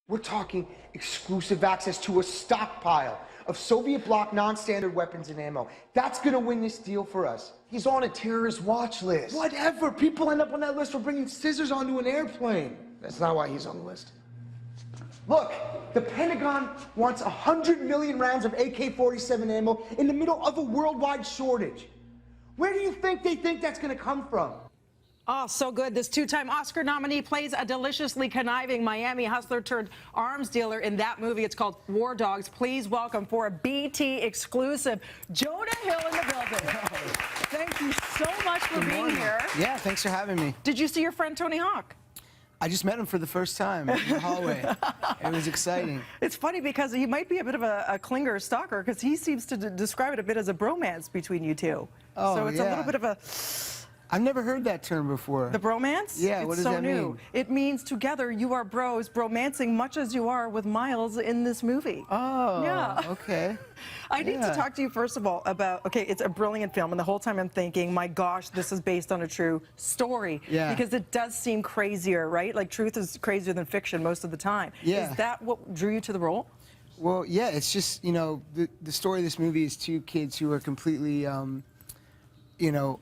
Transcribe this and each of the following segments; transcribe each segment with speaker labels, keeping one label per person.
Speaker 1: We're talking exclusive access to a stockpile of Soviet bloc non-standard weapons and ammo. That's gonna win this deal for us.
Speaker 2: He's on a terrorist watch list.
Speaker 1: Whatever, people end up on that list for bringing scissors onto an airplane.
Speaker 2: That's not why he's on the list.
Speaker 1: Look, the Pentagon wants 100 million rounds of AK-47 ammo in the middle of a worldwide shortage. Where do you think they think that's gonna come from?
Speaker 3: Oh, so good. This two-time Oscar nominee plays a deliciously conniving Miami hustler turned arms dealer in that movie. It's called War Dogs. Please welcome for a BT exclusive, Jonah Hill in the building. Thank you so much for being here.
Speaker 4: Yeah, thanks for having me.
Speaker 3: Did you see your friend Tony Hawk?
Speaker 4: I just met him for the first time in the hallway. It was exciting.
Speaker 3: It's funny because he might be a bit of a clinger stalker because he seems to describe it a bit as a bromance between you two.
Speaker 4: Oh,
Speaker 3: so it's a little bit of a...
Speaker 4: I've never heard that term before.
Speaker 3: The bromance?
Speaker 4: Yeah, what does that mean?
Speaker 3: It means together you are bros, bromancing much as you are with Miles in this movie.
Speaker 4: Oh,
Speaker 3: yeah.
Speaker 4: Okay.
Speaker 3: I need to talk to you first of all about, okay, it's a brilliant film, and the whole time I'm thinking, my gosh, this is based on a true story.
Speaker 4: Yeah.
Speaker 3: Because it does seem crazier, right? Like truth is crazier than fiction most of the time.
Speaker 4: Yeah.
Speaker 3: Is that what drew you to the role?
Speaker 4: Well, yeah, it's just, you know, the story of this movie is two kids who are completely, you know,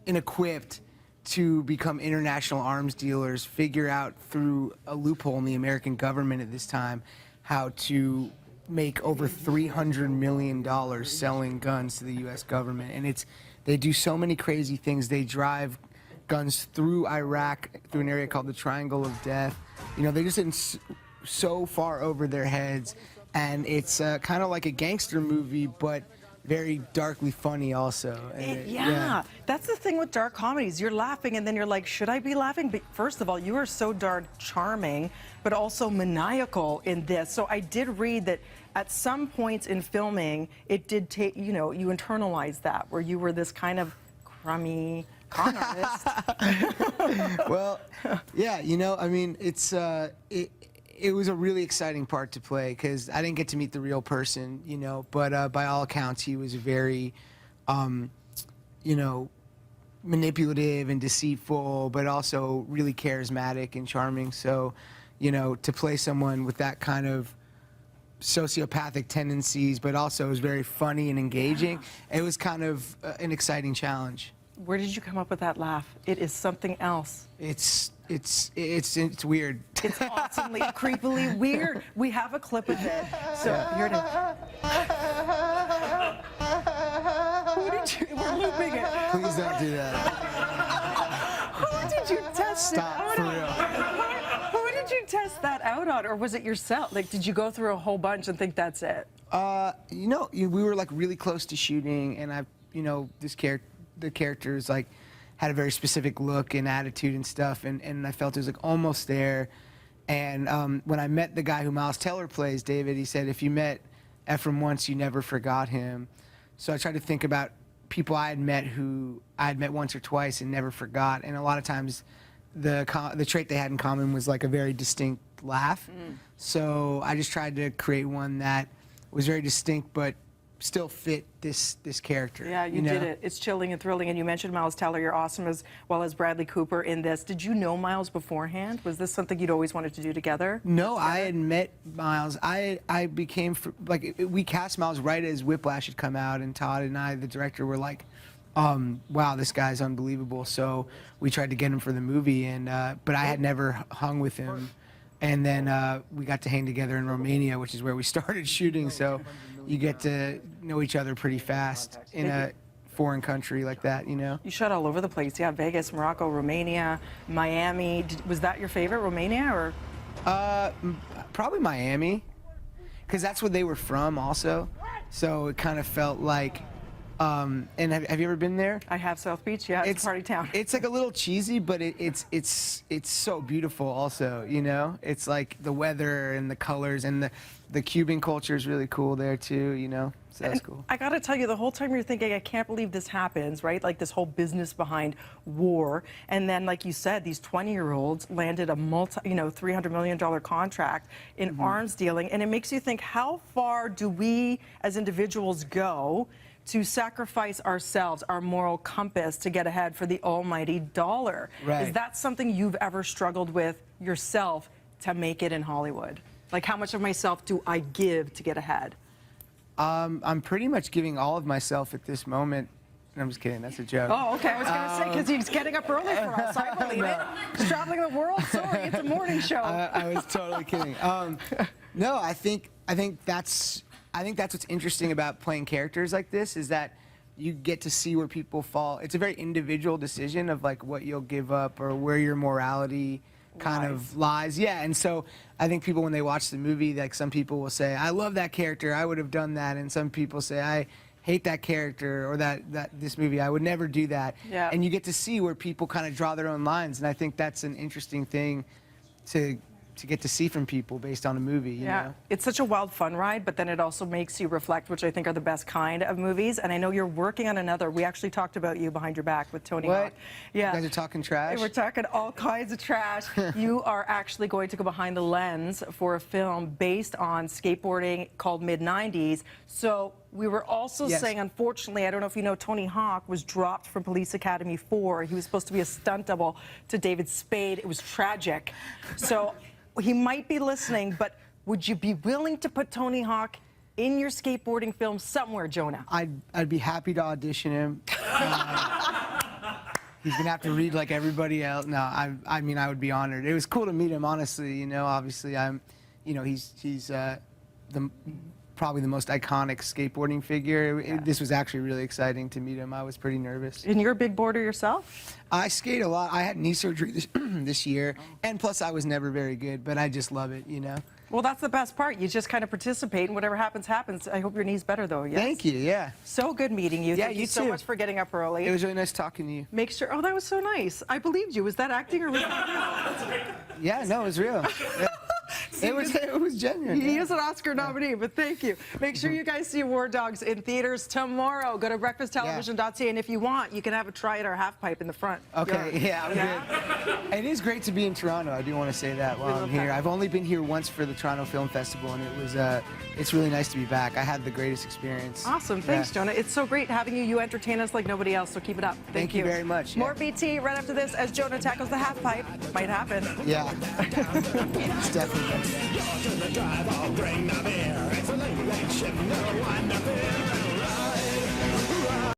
Speaker 4: inequipped to become international arms dealers, figure out through a loophole in the American government at this time how to make over $300 million selling guns to the U.S. government. And they do so many crazy things. They drive guns through Iraq, through an area called the Triangle of Death. You know, they're just in so far over their heads. And it's kind of like a gangster movie, but very darkly funny also.
Speaker 3: Yeah, that's the thing with dark comedies. You're laughing and then you're like, should I be laughing? But first of all, you are so darn charming, but also maniacal in this. So I did read that at some points in filming, it did take, you know, you internalized that, where you were this kind of crummy con artist.
Speaker 4: Well, yeah, you know, I mean, it was a really exciting part to play because I didn't get to meet the real person, you know, but by all accounts, he was very, you know, manipulative and deceitful, but also really charismatic and charming. So, you know, to play someone with that kind of sociopathic tendencies, but also was very funny and engaging, it was kind of an exciting challenge.
Speaker 3: Where did you come up with that laugh? It is something else.
Speaker 4: It's weird.
Speaker 3: It's awesomely, creepily weird. We have a clip of it. So here it is. We're looping it.
Speaker 4: Please don't do that.
Speaker 3: Who did you test
Speaker 4: Stop, for real.
Speaker 3: Who did you test that out on, or was it yourself? Like, did you go through a whole bunch and think that's it?
Speaker 4: You know, we were like really close to shooting, and you know, the characters like had a very specific look and attitude and stuff, and I felt it was like almost there. And when I met the guy who Miles Teller plays, David, he said, if you met Ephraim once, you never forgot him. So I tried to think about people I had met who I had met once or twice and never forgot. And a lot of times the trait they had in common was like a very distinct laugh. So I just tried to create one that was very distinct but still fit this character.
Speaker 3: Yeah, you did it. It's chilling and thrilling. And you mentioned Miles Teller. You're awesome, as well as Bradley Cooper in this. Did you know Miles beforehand? Was this something you'd always wanted to do together?
Speaker 4: No, I had met Miles. I became, like, we cast Miles right as Whiplash had come out, and Todd and I, the director, were like, wow, this guy's unbelievable. So we tried to get him for the movie, and but I had never hung with him. And then we got to hang together in Romania, which is where we started shooting. So you get to know each other pretty fast in a foreign country like that, you know?
Speaker 3: You shot all over the place. Yeah, Vegas, Morocco, Romania, Miami. Was that your favorite, Romania, or?
Speaker 4: Probably Miami, because that's where they were from also. So it kind of felt like, and have you ever been there?
Speaker 3: I have. South Beach, yeah, it's a party town.
Speaker 4: It's like a little cheesy, but it's so beautiful also, you know? It's like the weather and the colors, and the Cuban culture is really cool there too, you know? So that's cool.
Speaker 3: I gotta tell you, the whole time you're thinking, I can't believe this happens, right? Like this whole business behind war. And then, like you said, these 20-year-olds landed a $300 million contract in arms dealing. And it makes you think, how far do we as individuals go to sacrifice ourselves, our moral compass, to get ahead for the almighty dollar?
Speaker 4: Right.
Speaker 3: Is that something you've ever struggled with yourself to make it in Hollywood? Like, how much of myself do I give to get ahead?
Speaker 4: I'm pretty much giving all of myself at this moment. I'm just kidding. That's a joke.
Speaker 3: Oh, okay. I was going to say, because he's getting up early for us. I believe it. He's traveling the world. Sorry, it's a morning show.
Speaker 4: I was totally kidding. No, I think that's what's interesting about playing characters like this is that you get to see where people fall. It's a very individual decision of like what you'll give up or where your morality kind of lies. Yeah, and so I think people when they watch the movie, like some people will say, "I love that character. I would have done that," and some people say, "I hate that character or that this movie. I would never do that."
Speaker 3: Yeah.
Speaker 4: And you get to see where people kind of draw their own lines, and I think that's an interesting thing to get to see from people based on a movie. You know?
Speaker 3: It's such a wild, fun ride, but then it also makes you reflect, which I think are the best kind of movies. And I know you're working on another. We actually talked about you behind your back with Tony Hawk. Yeah.
Speaker 4: You guys are talking trash?
Speaker 3: We're talking all kinds of trash. You are actually going to go behind the lens for a film based on skateboarding called Mid-90s. So we were also saying, unfortunately, I don't know if you know, Tony Hawk was dropped from Police Academy 4. He was supposed to be a stunt double to David Spade. It was tragic. So he might be listening, but would you be willing to put Tony Hawk in your skateboarding film somewhere, Jonah?
Speaker 4: I'd be happy to audition him. He's gonna have to read like everybody else. No, I mean I would be honored. It was cool to meet him, honestly. You know, obviously he's probably the most iconic skateboarding figure. This was actually really exciting to meet him. I was pretty nervous.
Speaker 3: And you're a big boarder yourself?
Speaker 4: I skate a lot. I had knee surgery this year, and plus I was never very good, but I just love it, you know?
Speaker 3: Well, that's the best part. You just kind of participate, and whatever happens, happens. I hope your knee's better, though, yes?
Speaker 4: Thank you, yeah.
Speaker 3: So good meeting you.
Speaker 4: Yeah,
Speaker 3: Thank
Speaker 4: you
Speaker 3: you so
Speaker 4: too.
Speaker 3: much for getting up early.
Speaker 4: It was really nice talking to you.
Speaker 3: Make sure, oh, that was so nice. I believed you. Was that acting or was that
Speaker 4: Yeah, no, it was real. Yeah. It was genuine.
Speaker 3: He is an Oscar nominee, but thank you. Make sure you guys see War Dogs in theaters tomorrow. Go to breakfasttelevision.ca, and if you want, you can have a try at our half pipe in the front.
Speaker 4: Okay, yeah, I'm good. It is great to be in Toronto. I do want to say that while I'm here. I've only been here once for the Toronto Film Festival, and it's really nice to be back. I had the greatest experience.
Speaker 3: Awesome. Thanks, Jonah. It's so great having you. You entertain us like nobody else, so keep it up.
Speaker 4: Thank you very much.
Speaker 3: More BT right after this as Jonah tackles the half pipe. Might happen.
Speaker 4: Yeah. It's definitely.
Speaker 5: You're to the drive, I'll bring the beer. It's a late ship, no one to fear.